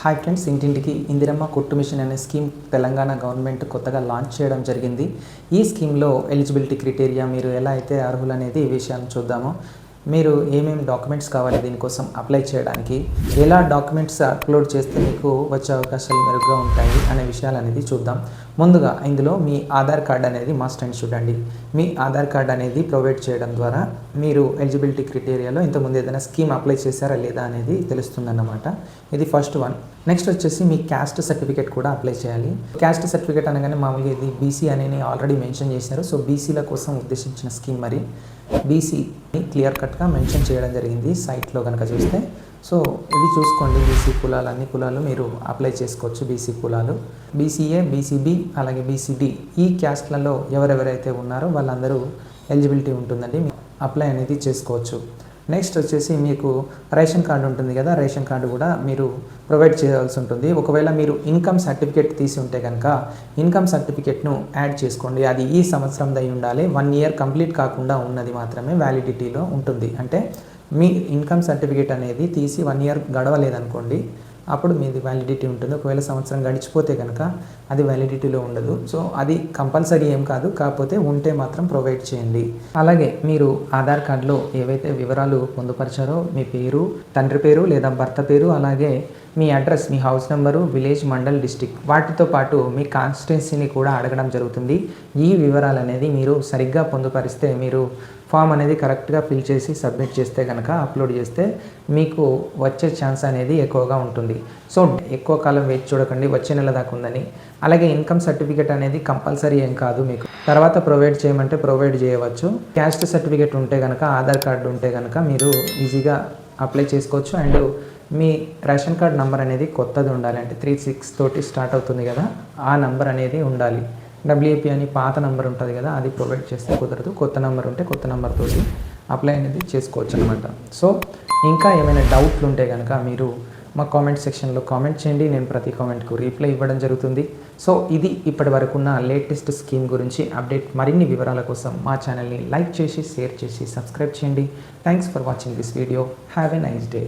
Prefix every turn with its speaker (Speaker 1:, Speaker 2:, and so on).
Speaker 1: Hi friends, ఇంటింటికి ఇందిరమ్మ కుట్టు machine అనే స్కీమ్ తెలంగాణ గవర్నమెంట్ కొత్తగా లాంచ్ చేయడం జరిగింది. ఈ స్కీమ్లో ఎలిజిబిలిటీ క్రైటీరియా, మీరు ఎలా అయితే అర్హులు అనేది ఈ విషయాన్ని చూద్దాము. మీరు ఏమేమి డాక్యుమెంట్స్ కావాలి దీనికోసం అప్లై చేయడానికి, ఎలా డాక్యుమెంట్స్ అప్లోడ్ చేస్తే మీకు వచ్చే అవకాశాలు మెరుగ్గా ఉంటాయి అనే విషయాలు అనేది చూద్దాం. ముందుగా ఇందులో మీ ఆధార్ కార్డ్ అనేది మస్ట్ అండ్ చూడండి. మీ ఆధార్ కార్డ్ అనేది ప్రొవైడ్ చేయడం ద్వారా మీరు ఎలిజిబిలిటీ క్రైటీరియాలో ఇంతకుముందు ఏదైనా స్కీమ్ అప్లై చేశారా లేదా అనేది తెలుస్తుందన్నమాట. ఇది ఫస్ట్ వన్. నెక్స్ట్ వచ్చేసి మీ క్యాస్ట్ సర్టిఫికేట్ కూడా అప్లై చేయాలి. క్యాస్ట్ సర్టిఫికేట్ అనగానే మామూలుగా ఇది బీసీ అనేది ఆల్రెడీ మెన్షన్ చేశారు. సో బీసీల కోసం ఉద్దేశించిన స్కీమ్. మరి బీసీని క్లియర్ కట్గా మెన్షన్ చేయడం జరిగింది సైట్లో కనుక చూస్తే. సో ఇది చూసుకోండి, బీసీ కులాలు, అన్ని కులాలు మీరు అప్లై చేసుకోవచ్చు. బీసీ కులాలు బీసీఏ, బీసీబీ, అలాగే బీసీడీ, ఈ క్యాస్ట్లలో ఎవరెవరైతే ఉన్నారో వాళ్ళందరూ ఎలిజిబిలిటీ ఉంటుందండి, అప్లై అనేది చేసుకోవచ్చు. నెక్స్ట్ వచ్చేసి మీకు రేషన్ కార్డు ఉంటుంది కదా, రేషన్ కార్డు కూడా మీరు ప్రొవైడ్ చేయాల్సి ఉంటుంది. ఒకవేళ మీరు ఇన్కమ్ సర్టిఫికేట్ తీసి ఉంటే కనుక ఇన్కమ్ సర్టిఫికేట్ను యాడ్ చేసుకోండి. అది ఈ సంవత్సరం అయి ఉండాలి. 1 ఇయర్ కంప్లీట్ కాకుండా ఉన్నది మాత్రమే వ్యాలిడిటీలో ఉంటుంది. అంటే మీ ఇన్కమ్ సర్టిఫికేట్ అనేది తీసి 1 ఇయర్ గడవలేదనుకోండి, అప్పుడు మీది వ్యాలిడిటీ ఉంటుంది. ఒకవేళ సంవత్సరం గడిచిపోతే కనుక అది వ్యాలిడిటీలో ఉండదు. సో అది కంపల్సరీ ఏం కాదు, కాకపోతే ఉంటే మాత్రం ప్రొవైడ్ చేయండి. అలాగే మీరు ఆధార్ కార్డులో ఏవైతే వివరాలు పొందుపరిచారో, మీ పేరు, తండ్రి పేరు లేదా భర్త పేరు, అలాగే మీ అడ్రస్, మీ house number, village, mandal, district, వాటితో పాటు మీ కాన్స్టిట్యున్సీని కూడా అడగడం జరుగుతుంది. ఈ వివరాలు అనేది మీరు సరిగ్గా పొందుపరిస్తే, మీరు ఫామ్ అనేది కరెక్ట్గా ఫిల్ చేసి సబ్మిట్ చేస్తే కనుక, అప్లోడ్ చేస్తే మీకు వచ్చే ఛాన్స్ అనేది ఎక్కువగా ఉంటుంది. సో ఎక్కువ కాలం వెయిట్ చూడకండి, వచ్చే నెల దాకా ఉందని. అలాగే ఇన్కమ్ సర్టిఫికేట్ అనేది కంపల్సరీ ఏం కాదు, మీకు తర్వాత ప్రొవైడ్ చేయమంటే ప్రొవైడ్ చేయవచ్చు. క్యాస్ట్ సర్టిఫికేట్ ఉంటే కనుక, ఆధార్ కార్డు ఉంటే కనుక మీరు ఈజీగా అప్లై చేసుకోవచ్చు. And me ration card number అనేది కొత్తది ఉండాలి. అంటే 36 తోటి స్టార్ట్ అవుతుంది కదా, ఆ నెంబర్ అనేది ఉండాలి. డబ్ల్యూఏపీ అని పాత నెంబర్ ఉంటుంది కదా, అది ప్రొవైడ్ చేస్తే కుదరదు. కొత్త నెంబర్ ఉంటే కొత్త నెంబర్ తోటి అప్లై అనేది చేసుకోవచ్చు అనమాట. సో ఇంకా ఏమైనా డౌట్లు ఉంటే కనుక మీరు మా కామెంట్ సెక్షన్లో కామెంట్ చేయండి. నేను ప్రతి కామెంట్కు రిప్లై ఇవ్వడం జరుగుతుంది. సో ఇది ఇప్పటి వరకు ఉన్న లేటెస్ట్ స్కీమ్ గురించి అప్డేట్. మరిన్ని వివరాల కోసం మా ఛానల్ని లైక్ చేసి, షేర్ చేసి, సబ్స్క్రైబ్ చేయండి. Thanks for watching this video. Have a nice day.